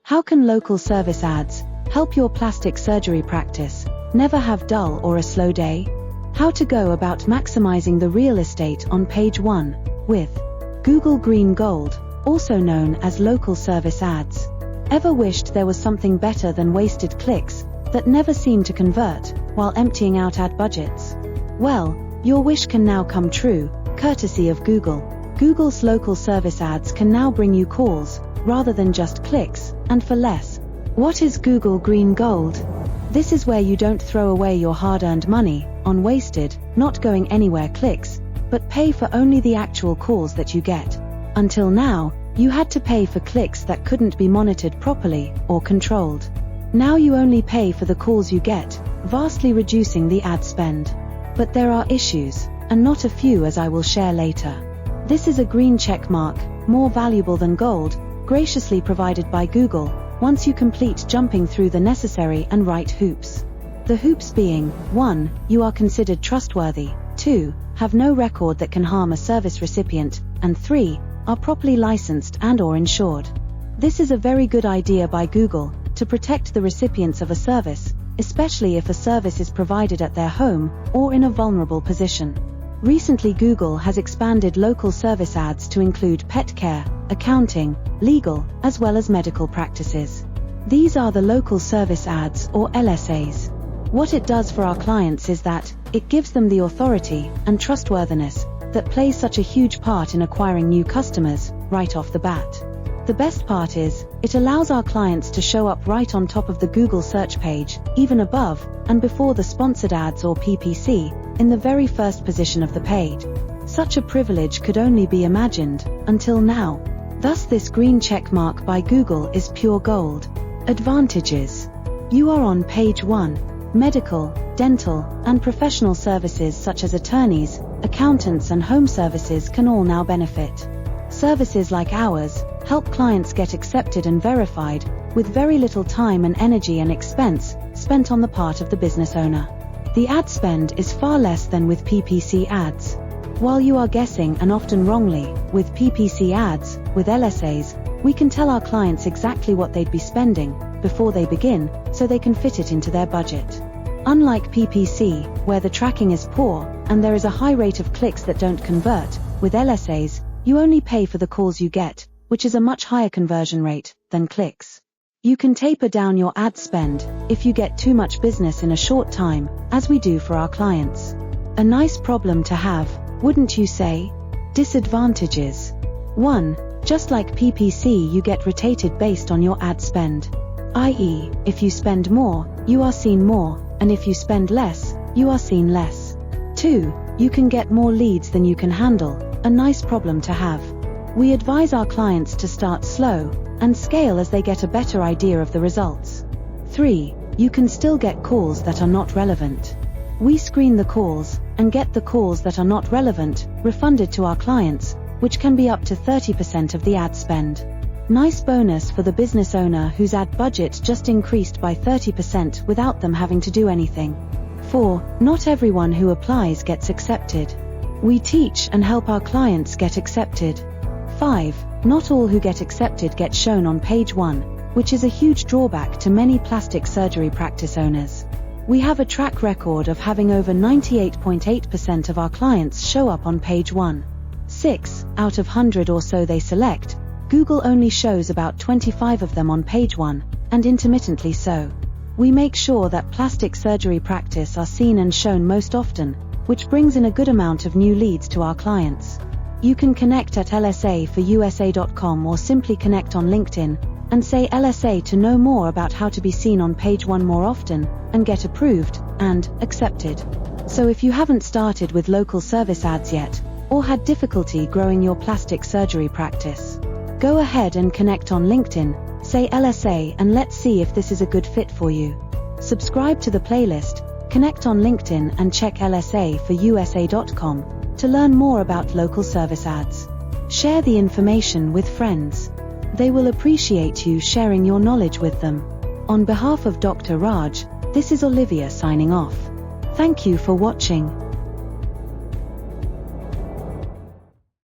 How can local service ads help your plastic surgery practice never have dull or a slow day? How to go about maximizing the real estate on page 1 with Google Green Gold, also known as local service ads. Ever wished there was something better than wasted clicks that never seem to convert while emptying out ad budgets? Well, your wish can now come true, courtesy of Google. Google's local service ads can now bring you calls rather than just clicks, and for less. What is Google Green Gold? This is where you don't throw away your hard-earned money on wasted, not going anywhere clicks, but pay for only the actual calls that you get. Until now, you had to pay for clicks that couldn't be monitored properly or controlled. Now you only pay for the calls you get, vastly reducing the ad spend. But there are issues, and not a few, as I will share later. This is a green check mark, more valuable than gold, graciously provided by Google, once you complete jumping through the necessary and right hoops. The hoops being, 1. You are considered trustworthy, 2. Have no record that can harm a service recipient, and 3. Are properly licensed and/or insured. This is a very good idea by Google to protect the recipients of a service, especially if a service is provided at their home or in a vulnerable position. Recently, Google has expanded local service ads to include pet care, accounting, legal, as well as medical practices. These are the local service ads, or LSAs. What it does for our clients is that it gives them the authority and trustworthiness that plays such a huge part in acquiring new customers right off the bat. The best part is, it allows our clients to show up right on top of the Google search page, even above and before the sponsored ads or PPC, in the very first position of the page. Such a privilege could only be imagined until now. Thus this green check mark by Google is pure gold. Advantages. You are on page 1. Medical, dental, and professional services such as attorneys, accountants and home services can all now benefit. Services like ours help clients get accepted and verified with very little time and energy and expense spent on the part of the business owner. The ad spend is far less than with PPC ads. While you are guessing, and often wrongly, with PPC ads, with LSAs, we can tell our clients exactly what they'd be spending before they begin, so they can fit it into their budget. Unlike PPC, where the tracking is poor, and there is a high rate of clicks that don't convert, with LSAs, you only pay for the calls you get, which is a much higher conversion rate than clicks. You can taper down your ad spend if you get too much business in a short time, as we do for our clients. A nice problem to have, wouldn't you say? Disadvantages. 1. Just like PPC, you get rotated based on your ad spend. I.e., if you spend more, you are seen more, and if you spend less, you are seen less. 2. You can get more leads than you can handle, a nice problem to have. We advise our clients to start slow and scale as they get a better idea of the results. 3. You can still get calls that are not relevant. We screen the calls and get the calls that are not relevant refunded to our clients, which can be up to 30% of the ad spend. Nice bonus for the business owner whose ad budget just increased by 30% without them having to do anything. 4. Not everyone who applies gets accepted. We teach and help our clients get accepted. 5. Not all who get accepted get shown on page 1, which is a huge drawback to many plastic surgery practice owners. We have a track record of having over 98.8% of our clients show up on page 1. 6. Out of 100 or so they select, Google only shows about 25 of them on page 1, and intermittently so. We make sure that plastic surgery practice are seen and shown most often, which brings in a good amount of new leads to our clients. You can connect at lsaforusa.com or simply connect on LinkedIn and say LSA to know more about how to be seen on page 1 more often and get approved and accepted. So if you haven't started with local service ads yet, or had difficulty growing your plastic surgery practice, go ahead and connect on LinkedIn, say LSA, and let's see if this is a good fit for you. Subscribe to the playlist, connect on LinkedIn and check lsaforusa.com to learn more about local service ads. Share the information with friends. They will appreciate you sharing your knowledge with them. On behalf of Dr. Raj, this is Olivia signing off. Thank you for watching.